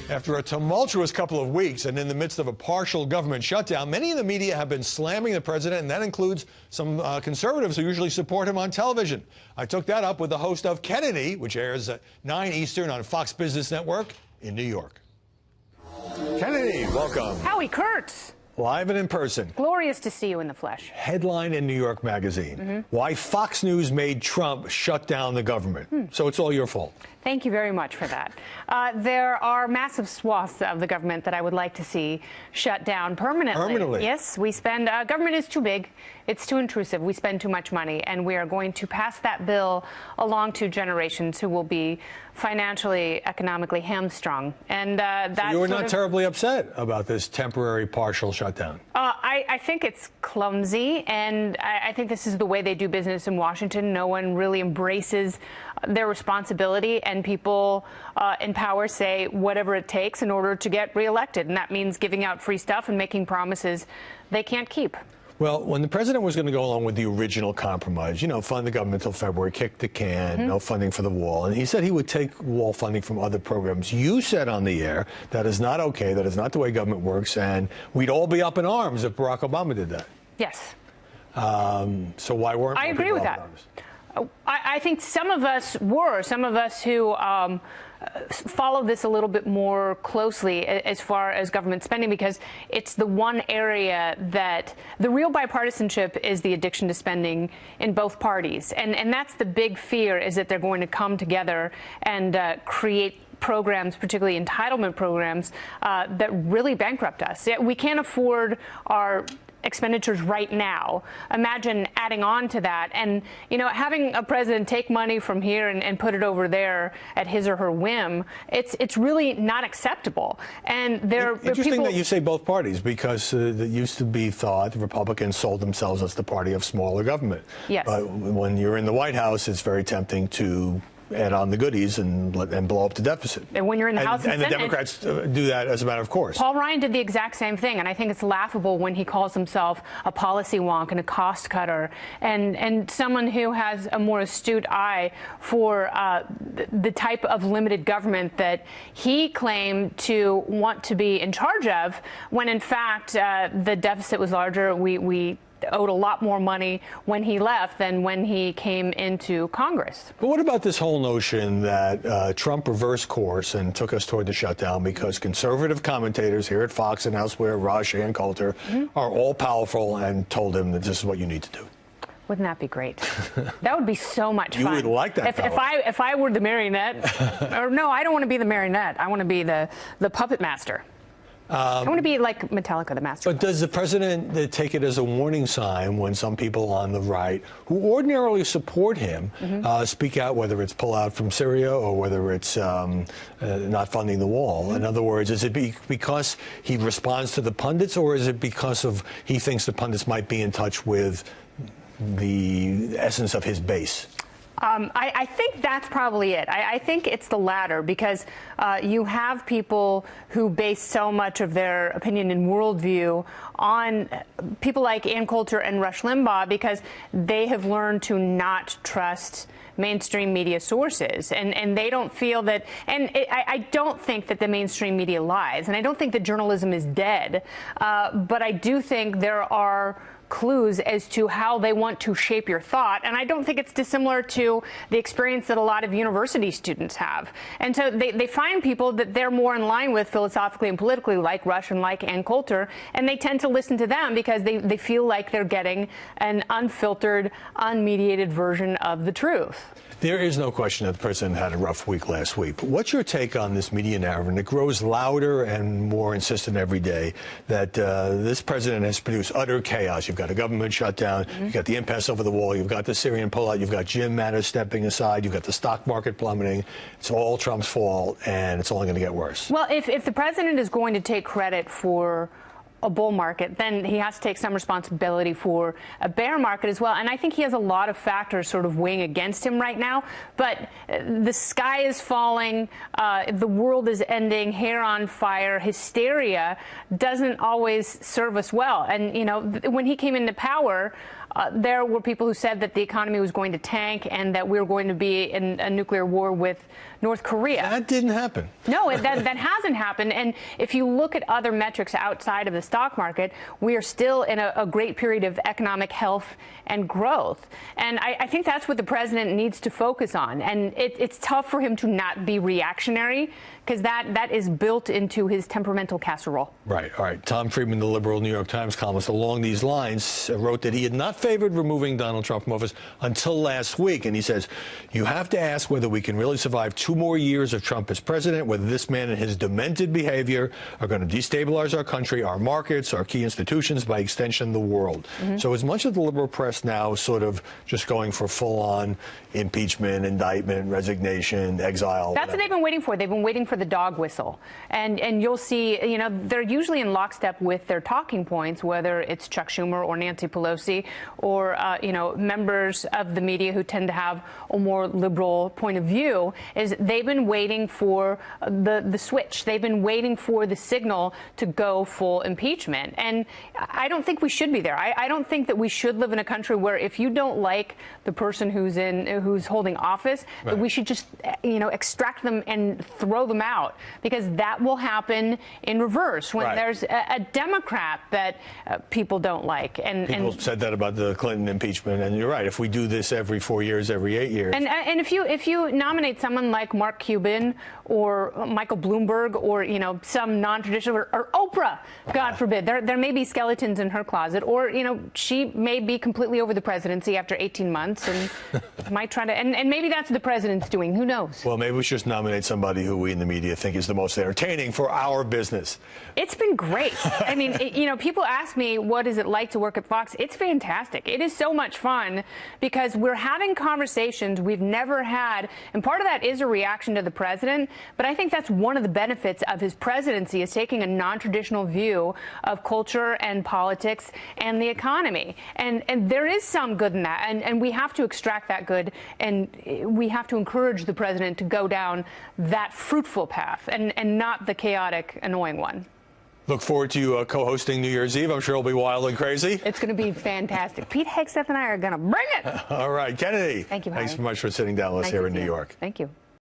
After a tumultuous couple of weeks and in the midst of a partial government shutdown, many in the media have been slamming the president, and that includes some conservatives who usually support him on television. I took that up with the host of Kennedy, which airs at 9 Eastern on Fox Business Network in New York. Kennedy, welcome. Howie Kurtz. Live and in person. Glorious to see you in the flesh. Headline in New York Magazine. Why Fox News made Trump shut down the government. So it's all your fault. Thank you very much for that. There are massive swaths of the government that I would like to see shut down permanently. Yes, we spend, government is too big. It's too intrusive. We spend too much money, and we are going to pass that bill along to generations who will be financially, economically hamstrung. And so you were not terribly upset about this temporary partial shutdown? I think it's clumsy, and I think this is the way they do business in Washington. No one really embraces their responsibility, and people in power say whatever it takes in order to get reelected, and that means giving out free stuff and making promises they can't keep. Well, when the president was going to go along with the original compromise, you know, fund the government until February, kick the can, no funding for the wall, and he said he would take wall funding from other programs. You said on the air that is not okay, that is not the way government works, and we'd all be up in arms if Barack Obama did that. Yes. So why weren't I agree with that. I think some of us were, some of us who follow this a little bit more closely as far as government spending, because it's the one area that the real bipartisanship is the addiction to spending in both parties. And that's the big fear, is that they're going to come together and create programs, particularly entitlement programs, that really bankrupt us. We can't afford our expenditures right now. Imagine adding on to that, and having a president take money from here and put it over there at his or her whim. It's really not acceptable. And interesting that you say both parties, because it used to be thought the Republicans sold themselves as the party of smaller government. Yes. But when you're in the White House, it's very tempting to add on the goodies and blow up the deficit. And when you're in the House and the Democrats do that as a matter of course. Paul Ryan did the exact same thing, and I think it's laughable when he calls himself a policy wonk and a cost cutter, and someone who has a more astute eye for the type of limited government that he claimed to want to be in charge of, when in fact the deficit was larger. We owed a lot more money when he left than when he came into Congress. But what about this whole notion that Trump reversed course and took us toward the shutdown because conservative commentators here at Fox and elsewhere, Raj and Coulter, are all powerful and told him that this is what you need to do? Wouldn't that be great? That would be so much fun. You would like that. If I were the marionette, or no, I don't want to be the marionette. I want to be the puppet master. I want to be like Metallica, the master. But does the president take it as a warning sign when some people on the right, who ordinarily support him, speak out, whether it's pull out from Syria or whether it's not funding the wall? In other words, is it because he responds to the pundits, or is it because he thinks the pundits might be in touch with the essence of his base? I think that's probably it. I think it's the latter, because you have people who base so much of their opinion and worldview on people like Ann Coulter and Rush Limbaugh, because they have learned to not trust mainstream media sources, and they don't feel that, and I don't think that the mainstream media lies, and I don't think that journalism is dead, but I do think there are clues as to how they want to shape your thought, and I don't think it's dissimilar to the experience that a lot of university students have. And so they find people that they're more in line with philosophically and politically, like Rush and like Ann Coulter, and they tend to listen to them because they feel like they're getting an unfiltered, unmediated version of the truth. There is no question that the president had a rough week last week. But what's your take on this media narrative? And it grows louder and more insistent every day that this president has produced utter chaos. You've got a government shutdown. You've got the impasse over the wall. You've got the Syrian pullout. You've got Jim Mattis stepping aside. You've got the stock market plummeting. It's all Trump's fault, and it's only going to get worse. Well, if the president is going to take credit for a bull market, then he has to take some responsibility for a bear market as well. And I think he has a lot of factors sort of weighing against him right now. But the sky is falling, the world is ending, hair on fire, hysteria doesn't always serve us well. And, when he came into power, there were people who said that the economy was going to tank and that we were going to be in a nuclear war with North Korea. That didn't happen. No, that hasn't happened. And if you look at other metrics outside of the stock market, we are still in a great period of economic health and growth. And I think that's what the president needs to focus on. And it's tough for him to not be reactionary, because that is built into his temperamental casserole. Right. All right. Tom Friedman, the liberal New York Times columnist, along these lines, wrote that he had not favored removing Donald Trump from office until last week. And he says, you have to ask whether we can really survive 2 more years of Trump as president, whether this man and his demented behavior are going to destabilize our country, our markets, our key institutions, by extension, the world. So as much of the liberal press now sort of just going for full-on impeachment, indictment, resignation, exile. That's what they've been waiting for. They've been waiting for the dog whistle. And you'll see, you know, they're usually in lockstep with their talking points, whether it's Chuck Schumer or Nancy Pelosi or, you know, members of the media who tend to have a more liberal point of view, is they've been waiting for the switch. They've been waiting for the signal to go full impeachment. And I don't think we should be there. I don't think that we should live in a country where if you don't like the person who's holding office, right, that we should just, you know, extract them and throw them out, because that will happen in reverse when right, there's a Democrat that people don't like. And people said that about the Clinton impeachment, and you're right. If we do this every 4 years, every 8 years, and if you nominate someone like Mark Cuban or Michael Bloomberg or, you know, some non-traditional, or Oprah, God forbid, there may be skeletons in her closet, or, you know, she may be completely over the presidency after 18 months and might try to, and maybe that's what the president's doing. Who knows? Well, maybe we should just nominate somebody who we in the media think is the most entertaining for our business. It's been great. I mean, you know, people ask me, what is it like to work at Fox? It's fantastic. It is so much fun because we're having conversations we've never had. And part of that is a reaction to the president. But I think that's one of the benefits of his presidency, is taking a non-traditional view of culture and politics and the economy. And there is some good in that. And we have to extract that good. And we have to encourage the president to go down that fruitful path and not the chaotic, annoying one. Look forward to you co-hosting New Year's Eve. I'm sure it'll be wild and crazy. It's going to be fantastic. Pete Hegseth and I are going to bring it. All right, Kennedy. Thank you, Harry. Thanks so much for sitting down with us here in New York. Thank you.